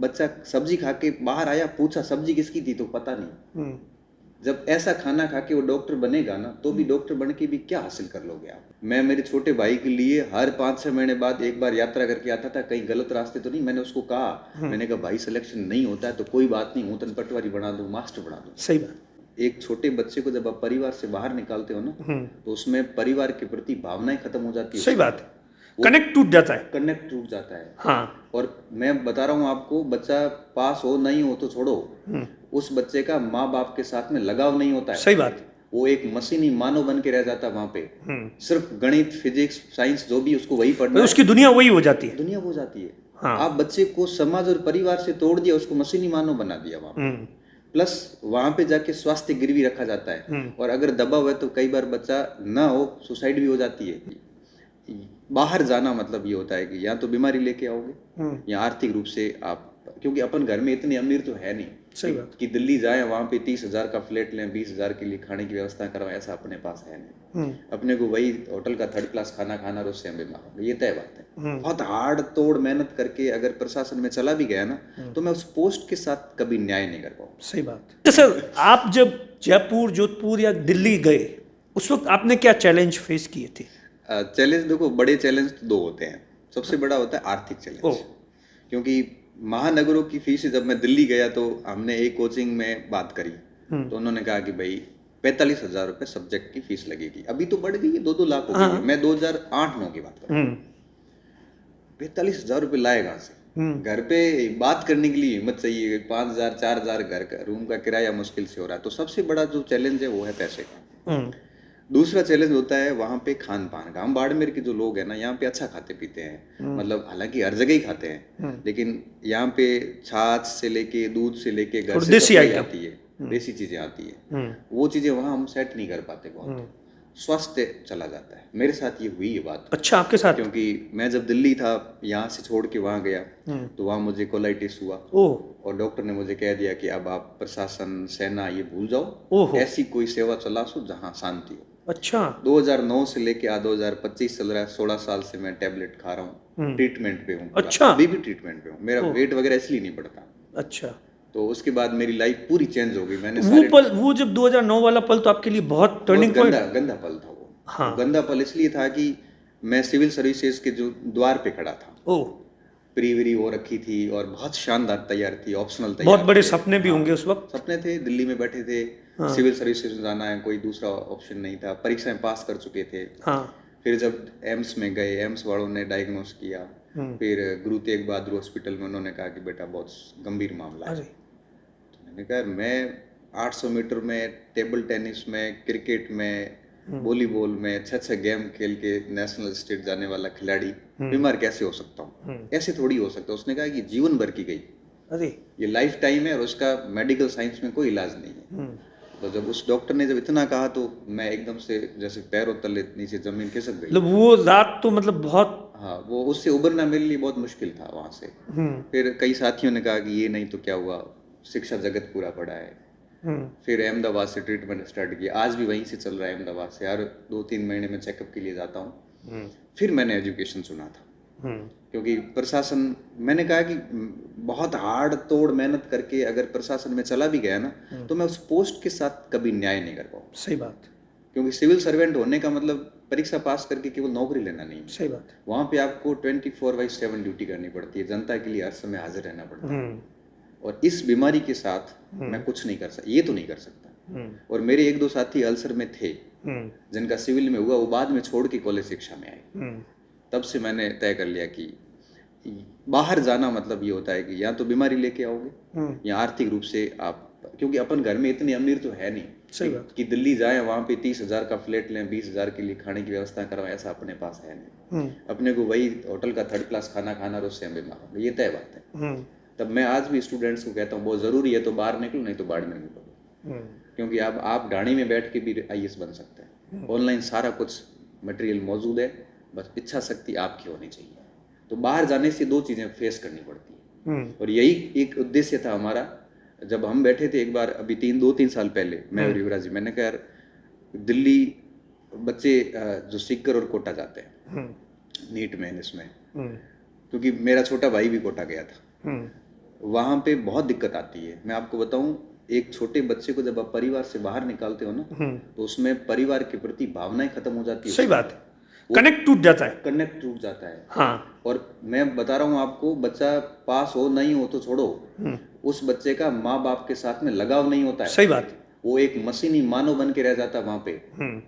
बच्चा सब्जी खा के बाहर आया, पूछा सब्जी किसकी थी तो पता नहीं। जब ऐसा खाना खा के वो डॉक्टर बनेगा ना, तो भी डॉक्टर बन के भी क्या हासिल कर लोगे आप। मैं मेरे छोटे भाई के लिए हर 5-6 महीने बाद एक बार यात्रा करके आता था, कहीं गलत रास्ते तो नहीं। मैंने उसको कहा, मैंने कहा भाई सिलेक्शन नहीं होता है तो कोई बात नहीं, ऊतन पटवारी बना दूं, मास्टर बना दूं। सही बात। एक छोटे बच्चे को जब आप परिवार से बाहर निकालते हो ना, तो उसमें परिवार के प्रति भावनाएं खत्म हो जाती है। सही बात है, कनेक्ट टूट जाता है। कनेक्ट टूट जाता है। हाँ। और मैं बता रहा हूँ आपको, बच्चा पास हो नहीं हो तो छोड़ो, उस बच्चे का माँ बाप के साथ में लगाव नहीं होता है। सही बात। वो एक मशीनी मानव बन के रह जाता है वहां पे। सिर्फ गणित, फिजिक्स, साइंस जो भी उसको वही पढ़ना है, उसकी दुनिया वही हो जाती है। दुनिया हो जाती है। हाँ। आप बच्चे को समाज और परिवार से तोड़ दिया, उसको मशीनी मानव बना दिया वहां पे। प्लस वहां पे जाके स्वास्थ्य गिरवी रखा जाता है, और अगर दबाव है तो कई बार बच्चा ना हो, सुसाइड भी हो जाती है। बाहर जाना मतलब ये होता है कि या तो बीमारी लेके आओगे, या आर्थिक रूप से आप, क्योंकि अपन घर में इतने अमीर तो है नहीं। सही बात। कि दिल्ली जाएं, वहां पे 30,000 का फ्लैट लें, 20,000 के लिए खाने की व्यवस्था करवाएं, ऐसा अपने पास है नहीं। अपने को वही होटल का 3rd क्लास खाना खाना और उससे हम बीमार होंगे, ये तय बात है। बहुत हार्ड तोड़ मेहनत करके अगर प्रशासन में चला भी गया ना, तो मैं उस पोस्ट के साथ कभी न्याय नहीं कर पाऊंगा। सही बात। तो सर, आप जब जयपुर, जोधपुर या दिल्ली गए, उस वक्त आपने क्या चैलेंज फेस किए थे? चैलेंज देखो, बड़े चैलेंज तो 2 होते हैं। सबसे बड़ा होता है आर्थिक चैलेंज, क्योंकि महानगरों की फीस, जब मैं दिल्ली गया तो हमने एक कोचिंग में बात करी, तो उन्होंने कहा कि भाई 45,000 रुपये सब्जेक्ट की फीस लगेगी। अभी तो बढ़ गई है, 2-2 लाख हो गई है। मैं 2008-9 की बात कर रहा हूँ। 45,000 रुपये लाए कहाँ से? घर पे बात करने के लिए हिम्मत चाहिए। 5,000 4,000 घर का रूम का किराया मुश्किल से हो रहा है। तो सबसे बड़ा जो चैलेंज है वो है पैसे का। दूसरा चैलेंज होता है वहाँ पे खान पान का। हम बाड़मेर के जो लोग हैं ना, यहाँ पे अच्छा खाते पीते हैं, मतलब हालांकि हर जगह ही खाते हैं, लेकिन यहाँ पे छाछ से लेके, दूध से लेके, घर से सप्लाई आती है, देसी चीजें आती है। वो चीजें वहाँ हम सेट नहीं कर पाते। बहुत स्वास्थ्य चला जाता है। मेरे साथ ये हुई है बात। अच्छा, आपके साथ? क्योंकि मैं जब दिल्ली था, यहाँ से छोड़ के वहाँ गया, तो वहाँ मुझे कोलाइटिस हुआ, और डॉक्टर ने मुझे कह दिया कि अब आप प्रशासन, सेना ये भूल जाओ, ऐसी कोई सेवा चला सो जहाँ शांति हो। अच्छा। 2009 से लेके आज 2025 चल रहा है, 16 साल से मैं टेबलेट खा रहा हूँ, ट्रीटमेंट पे हूँ। अच्छा। अभी भी ट्रीटमेंट पे हूँ। मेरा वेट वगैरह इसलिए नहीं बढ़ता। अच्छा। तो उसके बाद मेरी लाइफ पूरी चेंज हो गई। मैंने वो जब 2009 वाला पल तो आपके लिए बहुत टर्निंग पॉइंट। गंदा पल था वो। हाँ। गंदा पल इसलिए था कि मैं सिविल सर्विसेज के जो द्वार पे खड़ा था। प्री वेरी हो रखी थी और बहुत शानदार तैयार थी, ऑप्शनल तैयार। बहुत बड़े सपने भी होंगे उस वक्त। सपने थे, दिल्ली में बैठे थे, सिविल सर्विसेज में जाना है, कोई दूसरा ऑप्शन नहीं था। परीक्षाएं पास कर चुके थे। फिर जब एम्स में गए, एम्स वालों ने डायग्नोस किया, फिर गुरु तेग बहादुर हॉस्पिटल में उन्होंने कहा कि बेटा बहुत गंभीर मामला है। तो मैंने कहा, मैं 800 मीटर में, टेबल टेनिस में, क्रिकेट में, वॉलीबॉल में 6 गेम खेल के नेशनल स्टेट जाने वाला खिलाड़ी बीमार कैसे हो सकता हूँ? ऐसे थोड़ी हो सकता। उसने कहा कि जीवन भर की गई, अरे ये लाइफ टाइम है और उसका मेडिकल साइंस में कोई इलाज नहीं है। तो जब उस डॉक्टर ने जब इतना कहा, तो मैं एकदम से जैसे पैरों तले नीचे जमीन खिसक गई। मतलब वो रात तो मतलब बहुत, हाँ, वो उससे उबरना मेरे लिए बहुत मुश्किल था वहां से। फिर कई साथियों ने कहा कि ये नहीं तो क्या हुआ, शिक्षा जगत पूरा पड़ा है। फिर अहमदाबाद से ट्रीटमेंट स्टार्ट किया। आज भी वहीं से चल रहा है। अहमदाबाद से हर 2-3 महीने में चेकअप के लिए जाता हूँ। फिर मैंने एजुकेशन चुना था, क्योंकि प्रशासन, मैंने कहा कि बहुत हार्ड तोड़ मेहनत करके अगर प्रशासन में चला भी गया ना, तो मैं उस पोस्ट के साथ कभी न्याय नहीं कर पाऊँ। सही बात। क्योंकि सिविल सर्वेंट होने का मतलब परीक्षा पास करके केवल नौकरी लेना नहीं। सही बात। वहाँ पे आपको 24/7 ड्यूटी करनी पड़ती है, जनता के लिए हर समय हाजिर रहना पड़ता है। और इस बीमारी के साथ मैं कुछ नहीं कर सकता, ये तो नहीं कर सकता। और मेरे 1-2 साथी अल्सर में थे, जिनका सिविल में हुआ, वो बाद में छोड़ के कॉलेज शिक्षा में आए। तब से मैंने तय कर लिया कि बाहर जाना मतलब ये होता है कि या तो बीमारी लेके आओगे, या आर्थिक रूप से आप, क्योंकि अपन घर में इतने अमीर तो है नहीं। सही बात। कि दिल्ली जाएं, वहाँ पे 30,000 का फ्लैट लें, 20,000 के लिए खाने की व्यवस्था करवाएं, ऐसा अपने पास है नहीं। अपने को वही होटल का 3rd क्लास खाना खाना और उससे हम बीमार होंगे, ये तय बात है। तब मैं आज भी स्टूडेंट्स को कहता हूँ, बहुत ज़रूरी है तो बाहर निकलो, नहीं तो बाढ़ में निकलो। क्योंकि अब आप गाड़ी में बैठ के भी IAS बन सकते हैं। ऑनलाइन सारा कुछ मटेरियल मौजूद है, बस इच्छा शक्ति आपकी होनी चाहिए। तो बाहर जाने से 2 चीज़ें फेस करनी पड़ती है, और यही एक उद्देश्य था हमारा। जब हम बैठे थे एक बार, अभी 2-3 साल पहले, मैं और युवराज जी, मैंने कहा यार, दिल्ली बच्चे जो सीकर और कोटा जाते हैं नीट में, इसमें, क्योंकि मेरा छोटा भाई भी कोटा गया था, वहाँ पे बहुत दिक्कत आती है। मैं आपको बताऊं, एक छोटे बच्चे को जब आप परिवार से बाहर निकालते हो ना, तो उसमें परिवार के प्रति भावनाएं खत्म हो जाती है। सही बात है, कनेक्ट टूट जाता है। कनेक्ट टूट जाता है। हाँ, और मैं बता रहा हूँ आपको, बच्चा पास हो नहीं हो तो छोड़ो, उस बच्चे का माँ बाप के साथ में लगाव नहीं होता है। सही बात है। वो एक मशीनी मानव बन के रह जाता है वहां पे।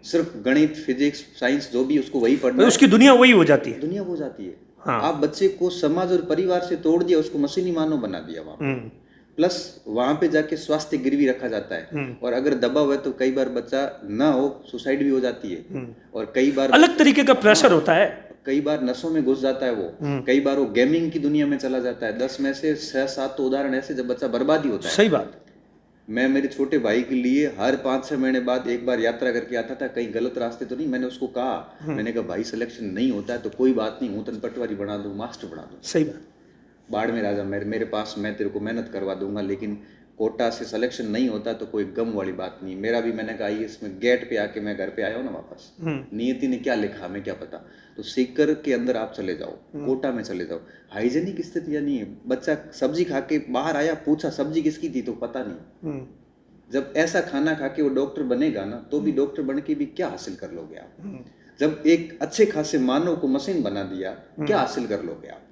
सिर्फ गणित, फिजिक्स, साइंस जो भी उसको वही पढ़ना है, उसकी दुनिया वही हो जाती है। दुनिया हो जाती है। हाँ। आप बच्चे को समाज और परिवार से तोड़ दिया, उसको मशीनी मानव बना दिया वहां पे। प्लस वहां पे जाके स्वास्थ्य गिरवी रखा जाता है, और अगर दबाव है तो कई बार बच्चा ना हो सुसाइड भी हो जाती है। और कई बार अलग तरीके का प्रेशर होता है। कई बार नशों में घुस जाता है वो, कई बार वो गेमिंग की दुनिया में चला जाता है। 10 में से 6-7 तो उदाहरण ऐसे जब बच्चा बर्बादी होता है। सही बात। मैं मेरे छोटे भाई के लिए हर 5-6 महीने बाद एक बार यात्रा करके आता था, कहीं गलत रास्ते तो नहीं। मैंने उसको कहा, मैंने कहा भाई सिलेक्शन नहीं होता है तो कोई बात नहीं, हूँ तन पटवारी बना दूँ, मास्टर बना दूँ, सही बात। बाढ़ में राजा मेरे पास, मैं तेरे को मेहनत करवा दूंगा। लेकिन कोटा से सिलेक्शन नहीं होता तो कोई गम वाली बात नहीं। मेरा भी, मैंने कहा ये इसमें गेट पे आके मैं घर पे आया हूँ ना वापस, नियति ने क्या लिखा हमें क्या पता। तो सीकर के अंदर आप चले जाओ, कोटा में चले जाओ, हाइजेनिक स्थितियाँ नहीं है। बच्चा सब्जी खा के बाहर आया, पूछा सब्जी किसकी थी तो पता नहीं। जब ऐसा खाना खा के वो डॉक्टर बनेगा ना, तो भी डॉक्टर बन के भी क्या हासिल कर लोगे आप? जब एक अच्छे खासे मानव को मशीन बना दिया, क्या हासिल कर लोगे आप?